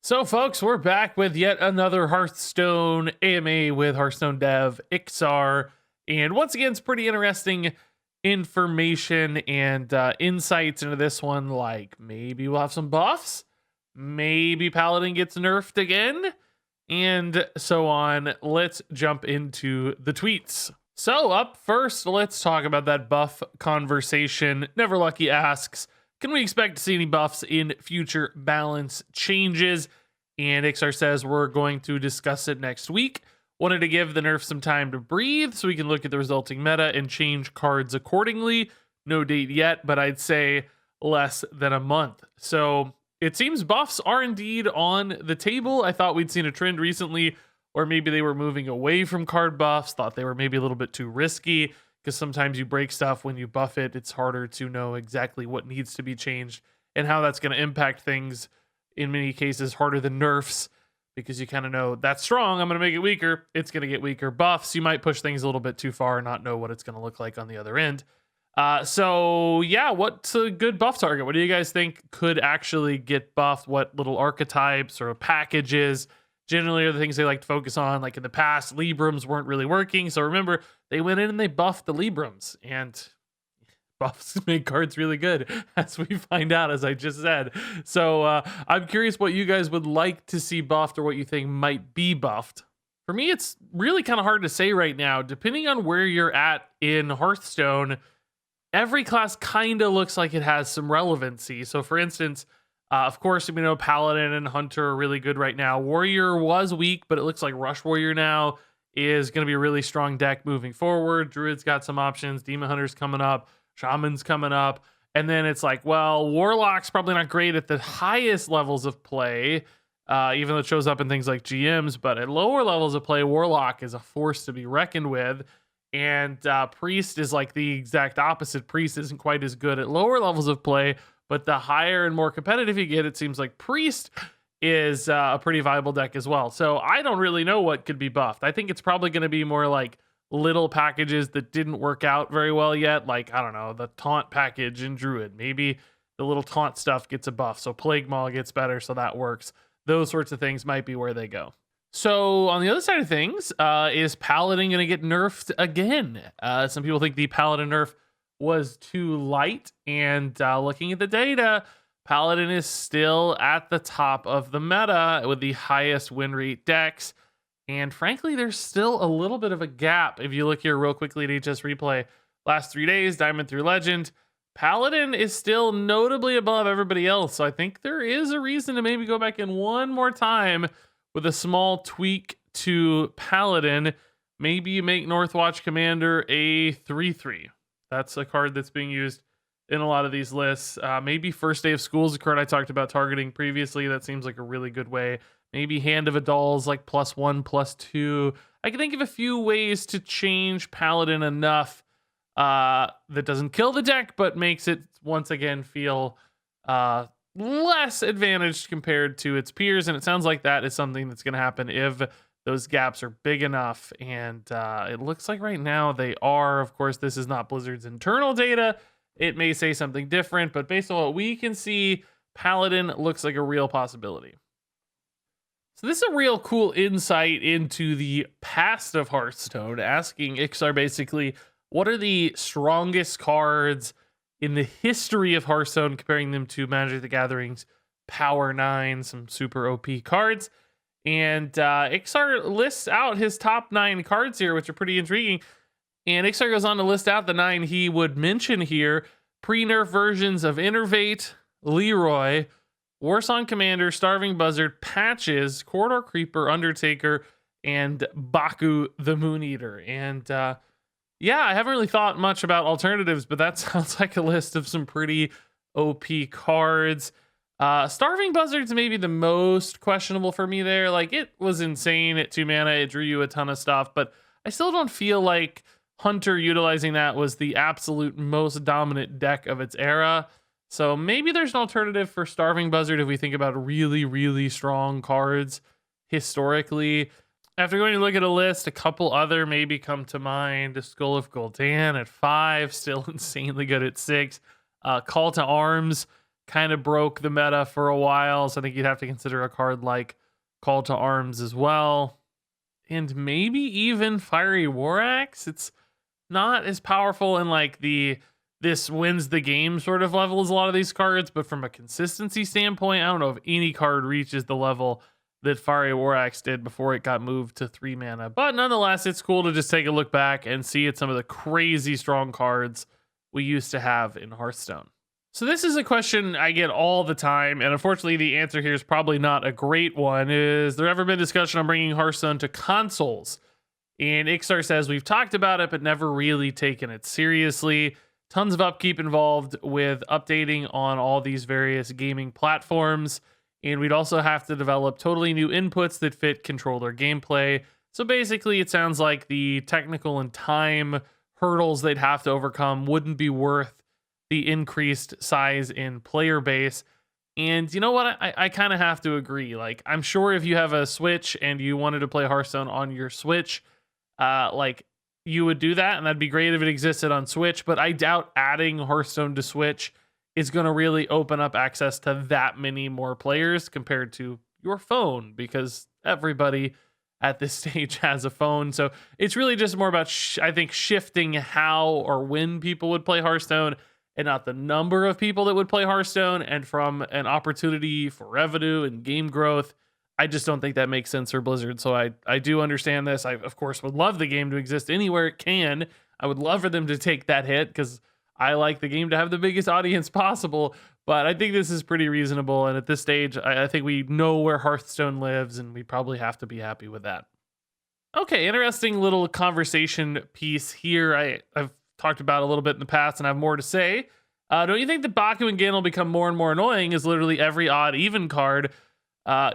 So, folks, we're back with yet another Hearthstone AMA with Hearthstone dev Iksar. And once again, it's pretty interesting information and insights into this one. Like maybe we'll have some buffs, maybe Paladin gets nerfed again, and so on. Let's jump into the tweets. So, up first, let's talk about that buff conversation. Neverlucky asks, can we expect to see any buffs in future balance changes? And Iksar says we're going to discuss it next week. Wanted to give the nerf some time to breathe so we can look at the resulting meta and change cards accordingly. No date yet, but I'd say less than a month. So it seems buffs are indeed on the table. I thought we'd seen a trend recently, or maybe they were moving away from card buffs, thought they were maybe a little bit too risky, because sometimes you break stuff when you buff it. It's harder to know exactly what needs to be changed and how that's going to impact things. In many cases, harder than nerfs, because you kind of know that's strong, I'm going to make it weaker, it's going to get weaker. Buffs, you might push things a little bit too far and not know what it's going to look like on the other end. So yeah, what's a good buff target? What do you guys think could actually get buffed? What little archetypes or packages generally are the things they like to focus on? Like in the past, Librams weren't really working. So remember, they went in and they buffed the Librams, and buffs make cards really good, as we find out, as I just said. So I'm curious what you guys would like to see buffed or what you think might be buffed. For me, it's really kind of hard to say right now. Depending on where you're at in Hearthstone, every class kind of looks like it has some relevancy. So for instance, of course, we know Paladin and Hunter are really good right now. Warrior was weak, but it looks like Rush Warrior now is going to be a really strong deck moving forward. Druid's got some options. Demon Hunter's coming up. Shaman's coming up. And then it's like, well, Warlock's probably not great at the highest levels of play, even though it shows up in things like GMs. But at lower levels of play, Warlock is a force to be reckoned with. And Priest is like the exact opposite. Priest isn't quite as good at lower levels of play, but the higher and more competitive you get, it seems like Priest is a pretty viable deck as well. So I don't really know what could be buffed. I think it's probably going to be more like little packages that didn't work out very well yet. Like, I don't know, the taunt package in Druid. Maybe the little taunt stuff gets a buff. So Plague Maul gets better, so that works. Those sorts of things might be where they go. So on the other side of things, is Paladin going to get nerfed again? Some people think the Paladin nerf was too light, and looking at the data, Paladin is still at the top of the meta with the highest win rate decks. And frankly, there's still a little bit of a gap. If you look here real quickly at HS Replay, last 3 days, Diamond through Legend, Paladin is still notably above everybody else. So I think there is a reason to maybe go back in one more time with a small tweak to Paladin. Maybe you make Northwatch Commander a 3/3. That's a card that's being used in a lot of these lists. Maybe First Day of School is a card I talked about targeting previously. That seems like a really good way. Maybe Hand of Adul's like +1, +2. I can think of a few ways to change Paladin enough that doesn't kill the deck, but makes it once again feel less advantaged compared to its peers. And it sounds like that is something that's going to happen if those gaps are big enough. And it looks like right now they are. Of course, this is not Blizzard's internal data. It may say something different, but based on what we can see, Paladin looks like a real possibility. So this is a real cool insight into the past of Hearthstone, asking Iksar basically, what are the strongest cards in the history of Hearthstone, comparing them to Magic the Gathering's Power 9, some super OP cards. And Iksar lists out his top 9 cards here, which are pretty intriguing. And Iksar goes on to list out the 9 he would mention here: pre-nerf versions of Innervate, Leroy, Warsong Commander, Starving Buzzard, Patches, Corridor Creeper, Undertaker, and Baku the Moon Eater. And yeah, I haven't really thought much about alternatives, but that sounds like a list of some pretty OP cards. Starving Buzzard's maybe the most questionable for me there. Like, it was insane at 2 mana. It drew you a ton of stuff, but I still don't feel like Hunter utilizing that was the absolute most dominant deck of its era. So maybe there's an alternative for Starving Buzzard if we think about really, really strong cards historically. After going to look at a list, a couple other maybe come to mind. Skull of Gul'dan at 5, still insanely good at 6. Call to Arms kind of broke the meta for a while. So I think you'd have to consider a card like Call to Arms as well. And maybe even Fiery War Axe. It's not as powerful in like the this wins the game sort of level as a lot of these cards, but from a consistency standpoint, I don't know if any card reaches the level that Fiery War Axe did before it got moved to 3 mana. But nonetheless, it's cool to just take a look back and see at some of the crazy strong cards we used to have in Hearthstone. So this is a question I get all the time, and unfortunately the answer here is probably not a great one. Is there ever been discussion on bringing Hearthstone to consoles? And Iksar says, we've talked about it, but never really taken it seriously. Tons of upkeep involved with updating on all these various gaming platforms. And we'd also have to develop totally new inputs that fit controller gameplay. So basically, it sounds like the technical and time hurdles they'd have to overcome wouldn't be worth the increased size in player base. And you know what? I kind of have to agree. Like, I'm sure if you have a Switch and you wanted to play Hearthstone on your Switch, like you would do that, and that'd be great if it existed on Switch. But I doubt adding Hearthstone to Switch is going to really open up access to that many more players compared to your phone, because everybody at this stage has a phone. So it's really just more about, I think, shifting how or when people would play Hearthstone and not the number of people that would play Hearthstone. And from an opportunity for revenue and game growth, I just don't think that makes sense for Blizzard. So I do understand this. I, of course, would love the game to exist anywhere it can. I would love for them to take that hit because I like the game to have the biggest audience possible, but I think this is pretty reasonable. And at this stage, I think we know where Hearthstone lives, and we probably have to be happy with that. Okay, interesting little conversation piece here. I've talked about a little bit in the past, and I have more to say. Don't you think that Baku and Genn will become more and more annoying as literally every odd even card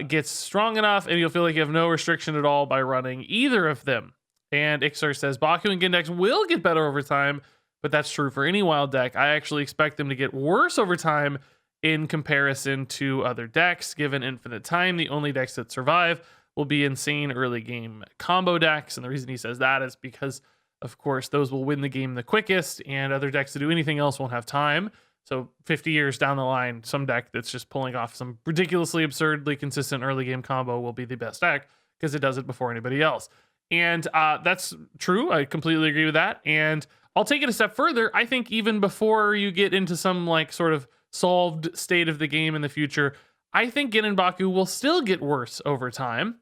gets strong enough, and you'll feel like you have no restriction at all by running either of them? And Iksar says, Baku and Genn decks will get better over time, but that's true for any wild deck. I actually expect them to get worse over time in comparison to other decks. Given infinite time, the only decks that survive will be insane early game combo decks. And the reason he says that is because, of course, those will win the game the quickest, and other decks to do anything else won't have time. So 50 years down the line, some deck that's just pulling off some ridiculously absurdly consistent early game combo will be the best deck because it does it before anybody else. And that's true. I completely agree with that. And I'll take it a step further. I think even before you get into some like sort of solved state of the game in the future, I think Genn and Baku will still get worse over time.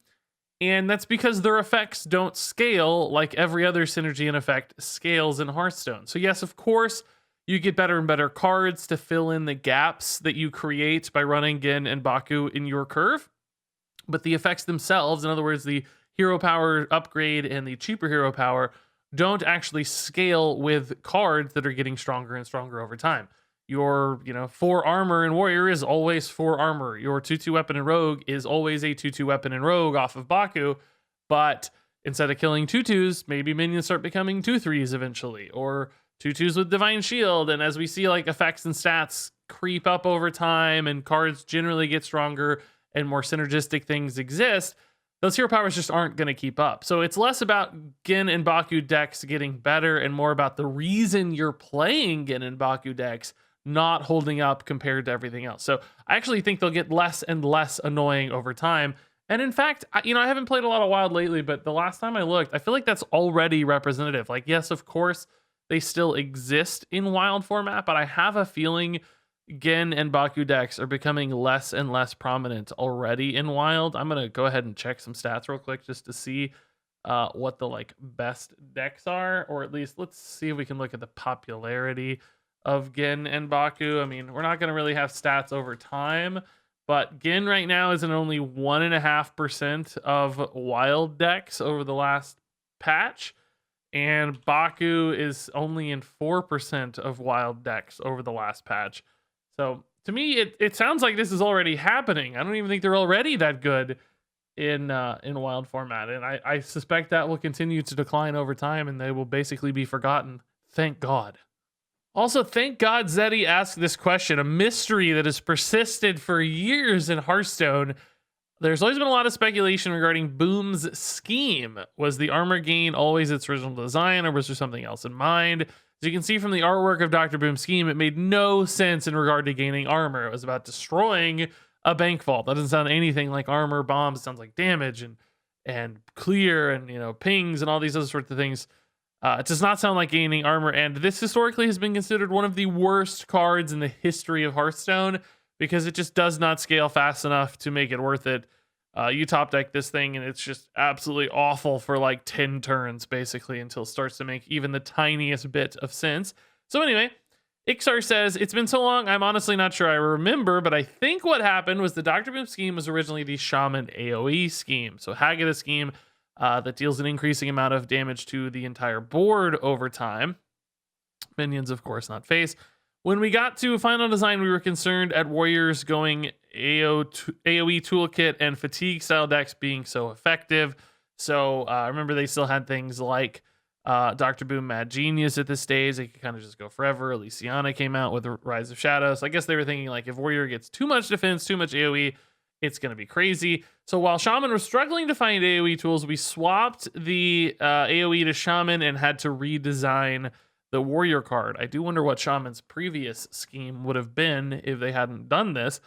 And that's because their effects don't scale like every other synergy and effect scales in Hearthstone. So yes, of course, you get better and better cards to fill in the gaps that you create by running Genn and Baku in your curve. But the effects themselves, in other words, the hero power upgrade and the cheaper hero power, don't actually scale with cards that are getting stronger and stronger over time. Your, 4 armor in Warrior is always 4 armor. Your 2/2 weapon in Rogue is always a 2/2 weapon in Rogue off of Baku. But instead of killing 2/2s, maybe minions start becoming 2/3s eventually, or 2/2s with Divine Shield. And as we see like effects and stats creep up over time and cards generally get stronger and more synergistic things exist, those hero powers just aren't going to keep up. So it's less about Genn and Baku decks getting better and more about the reason you're playing Genn and Baku decks not holding up compared to everything else. So I actually think they'll get less and less annoying over time. And in fact, I haven't played a lot of Wild lately, but the last time I looked, I feel like that's already representative. Like, yes, of course, they still exist in Wild format, but I have a feeling Genn and Baku decks are becoming less and less prominent already in Wild. I'm going to go ahead and check some stats real quick just to see what the best decks are, or at least let's see if we can look at the popularity of Genn and Baku. I mean, we're not going to really have stats over time, but Genn right now is in only 1.5% of Wild decks over the last patch, and Baku is only in 4% of Wild decks over the last patch. So to me, it sounds like this is already happening. I don't even think they're already that good in Wild format, and I suspect that will continue to decline over time, and they will basically be forgotten. Thank God. Also, thank God Zeddy asked this question, a mystery that has persisted for years in Hearthstone. There's always been a lot of speculation regarding Boom's scheme. Was the armor gain always its original design, or was there something else in mind? As you can see from the artwork of Dr. Boom's scheme, it made no sense in regard to gaining armor. It was about destroying a bank vault. That doesn't sound anything like armor. Bombs. It sounds like damage and clear and, you know, pings and all these other sorts of things. It does not sound like gaining armor, and this historically has been considered one of the worst cards in the history of Hearthstone because it just does not scale fast enough to make it worth it. You top deck this thing, and it's just absolutely awful for like 10 turns, basically, until it starts to make even the tiniest bit of sense. So anyway, Iksar says, it's been so long, I'm honestly not sure I remember, but I think what happened was the Dr. Boom scheme was originally the Shaman AoE scheme. So Haggadah scheme that deals an increasing amount of damage to the entire board over time. Minions, of course, not face. When we got to final design, we were concerned at warriors going AoE toolkit and fatigue style decks being so effective. So remember, they still had things like Dr. Boom Mad Genius at this stage. They could kind of just go forever. Elysiana came out with the Rise of Shadows. So I guess they were thinking, like, if warrior gets too much defense, too much AoE, it's going to be crazy. So while Shaman was struggling to find AoE tools, we swapped the AoE to Shaman and had to redesign the warrior card. I do wonder what Shaman's previous scheme would have been if they hadn't done this.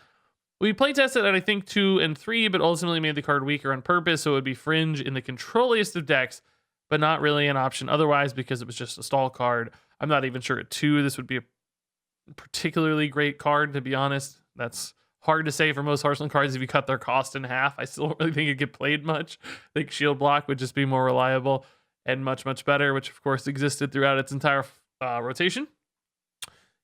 We playtested at, I think, 2 and 3, but ultimately made the card weaker on purpose, so it would be fringe in the controlliest of decks, but not really an option otherwise because it was just a stall card. I'm not even sure at 2 this would be a particularly great card, to be honest. That's hard to say for most Hearthstone cards if you cut their cost in half. I still don't really think it'd get played much. I think Shield Block would just be more reliable and much, much better, which of course existed throughout its entire rotation.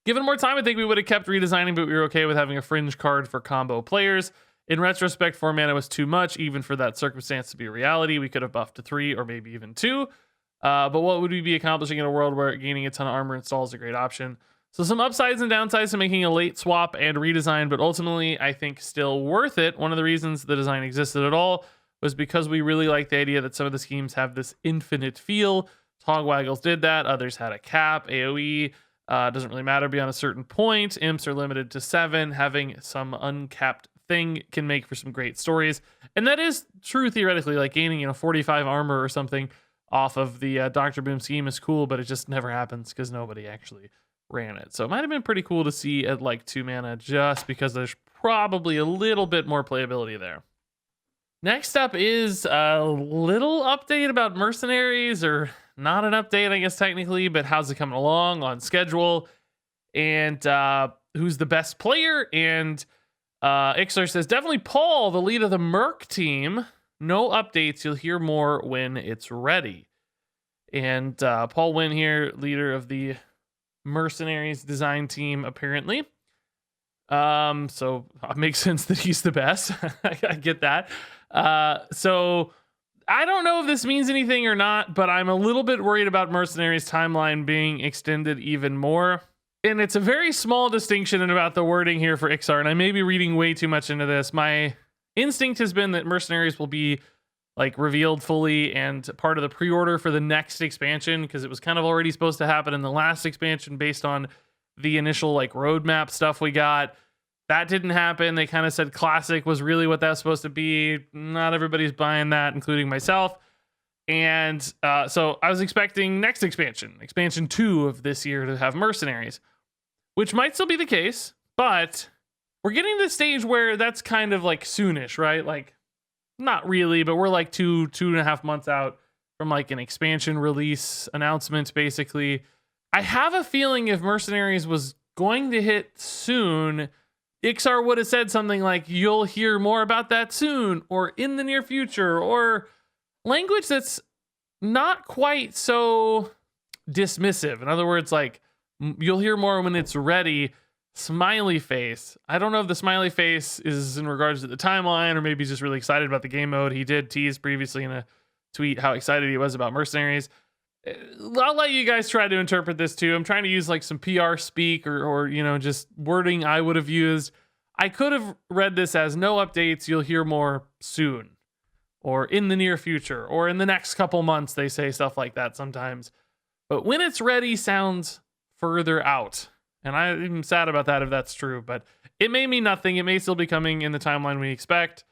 Given more time, I think we would have kept redesigning, but we were okay with having a fringe card for combo players. In retrospect, 4 mana was too much, even for that circumstance to be a reality. We could have buffed to 3 or maybe even 2. But what would we be accomplishing in a world where gaining a ton of armor install is a great option? So some upsides and downsides to making a late swap and redesign, but ultimately I think still worth it. One of the reasons the design existed at all was because we really like the idea that some of the schemes have this infinite feel. Hogwaggles did that. Others had a cap. AoE doesn't really matter beyond a certain point. Imps are limited to 7. Having some uncapped thing can make for some great stories. And that is true theoretically, like gaining 45 armor or something off of the Dr. Boom scheme is cool, but it just never happens because nobody actually ran it. So it might have been pretty cool to see at like 2 mana just because there's probably a little bit more playability there. Next up is a little update about Mercenaries, or not an update, I guess, technically, but how's it coming along on schedule and who's the best player. And Iksar says, definitely Paul, the lead of the Merc team. No updates. You'll hear more when it's ready. And Paul Wynn here, leader of the Mercenaries design team, apparently. So it makes sense that he's the best. I get that. So I don't know if this means anything or not, but I'm a little bit worried about Mercenaries Timeline being extended even more. And it's a very small distinction about the wording here for Iksar, and I may be reading way too much into this. My instinct has been that Mercenaries will be like revealed fully and part of the pre-order for the next expansion, because it was kind of already supposed to happen in the last expansion based on the initial like roadmap stuff we got. That didn't happen. They kind of said Classic was really what that was supposed to be. Not everybody's buying that, including myself. And so I was expecting next expansion 2 of this year, to have Mercenaries, which might still be the case, but we're getting to the stage where that's kind of like soonish, right? Like, not really, but we're like 2.5 months out from like an expansion release announcement, basically. I have a feeling if Mercenaries was going to hit soon, Iksar would have said something like, you'll hear more about that soon, or in the near future, or language that's not quite so dismissive. In other words, like, you'll hear more when it's ready. Smiley face. I don't know if the smiley face is in regards to the timeline, or maybe he's just really excited about the game mode. He did tease previously in a tweet how excited he was about Mercenaries. I'll let you guys try to interpret this too. I'm trying to use like some PR speak or just wording I would have used. I could have read this as no updates, you'll hear more soon, or in the near future, or in the next couple months. They say stuff like that sometimes. But when it's ready sounds further out. And I'm sad about that if that's true, but it may mean nothing. It may still be coming in the timeline we expect.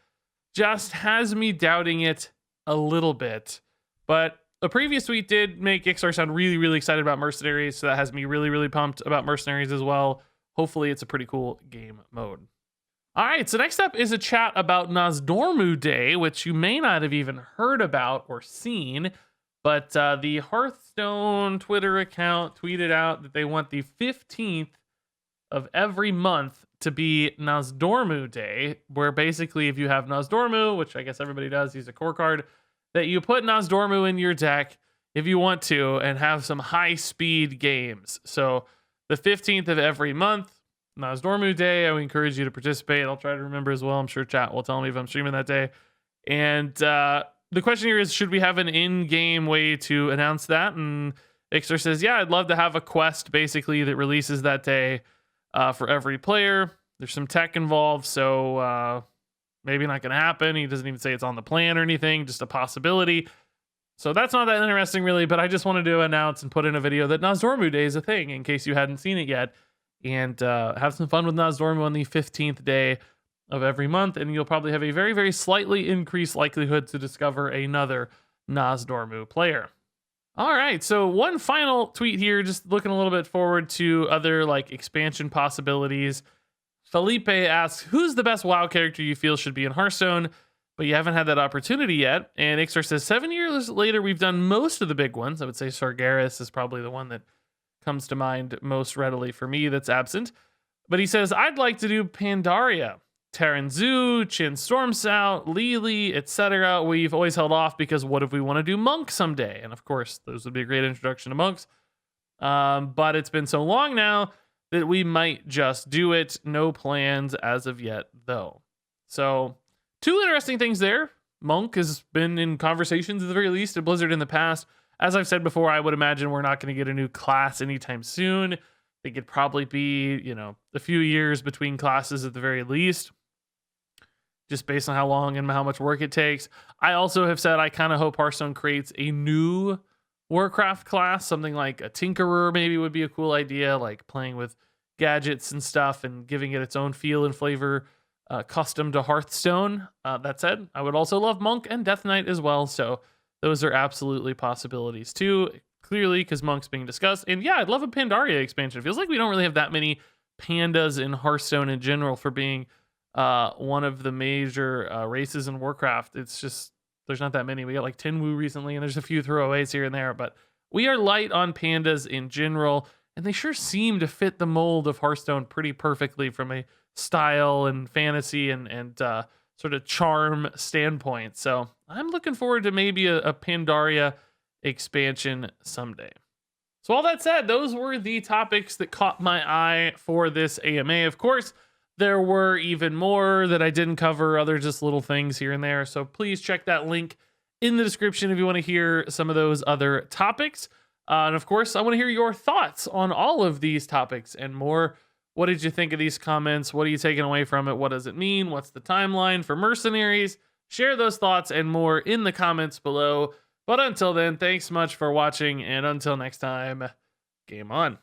Just has me doubting it a little bit. But A previous tweet did make Iksar sound really, really excited about Mercenaries, so that has me really, really pumped about Mercenaries as well. Hopefully, it's a pretty cool game mode. All right, so next up is a chat about Nozdormu Day, which you may not have even heard about or seen, but the Hearthstone Twitter account tweeted out that they want the 15th of every month to be Nozdormu Day, where basically if you have Nozdormu, which I guess everybody does, use a core card, that you put Nozdormu in your deck if you want to and have some high-speed games. So the 15th of every month, Nozdormu Day, I would encourage you to participate. I'll try to remember as well. I'm sure chat will tell me if I'm streaming that day. And the question here is, should we have an in-game way to announce that? And Iksar says, yeah, I'd love to have a quest basically that releases that day for every player. There's some tech involved, so maybe not going to happen. He doesn't even say it's on the plan or anything, just a possibility. So that's not that interesting really, but I just wanted to announce and put in a video that Nozdormu Day is a thing in case you hadn't seen it yet. And have some fun with Nozdormu on the 15th day of every month, and you'll probably have a very, very slightly increased likelihood to discover another Nozdormu player. All right, so one final tweet here, just looking a little bit forward to other like expansion possibilities. Felipe asks, who's the best WoW character you feel should be in Hearthstone, but you haven't had that opportunity yet? And Iksar says, 7 years later, we've done most of the big ones. I would say Sargeras is probably the one that comes to mind most readily for me that's absent. But he says, I'd like to do Pandaria, Terran Zoo, Chin Stormsout, Lili, etc. We've always held off because what if we want to do Monk someday? And of course, those would be a great introduction to Monks. But it's been so long now that we might just do it. No plans as of yet, though. So, two interesting things there. Monk has been in conversations at the very least at Blizzard in the past. As I've said before, I would imagine we're not going to get a new class anytime soon. I think it'd probably be, a few years between classes at the very least, just based on how long and how much work it takes. I also have said I kind of hope Hearthstone creates a new Warcraft class, something like a Tinkerer maybe would be a cool idea, like playing with gadgets and stuff and giving it its own feel and flavor, custom to Hearthstone. That said, I would also love Monk and Death Knight as well, so those are absolutely possibilities too, clearly, because Monk's being discussed. And yeah, I'd love a Pandaria expansion. It feels like we don't really have that many pandas in Hearthstone in general for being one of the major races in Warcraft. It's just, there's not that many. We got like Tinwu recently, and there's a few throwaways here and there, but we are light on pandas in general, and they sure seem to fit the mold of Hearthstone pretty perfectly from a style and fantasy and sort of charm standpoint. So I'm looking forward to maybe a Pandaria expansion someday. So all that said, those were the topics that caught my eye for this AMA. Of course, there were even more that I didn't cover, other just little things here and there. So please check that link in the description if you want to hear some of those other topics. And of course, I want to hear your thoughts on all of these topics and more. What did you think of these comments? What are you taking away from it? What does it mean? What's the timeline for Mercenaries? Share those thoughts and more in the comments below. But until then, thanks much for watching, and until next time, game on.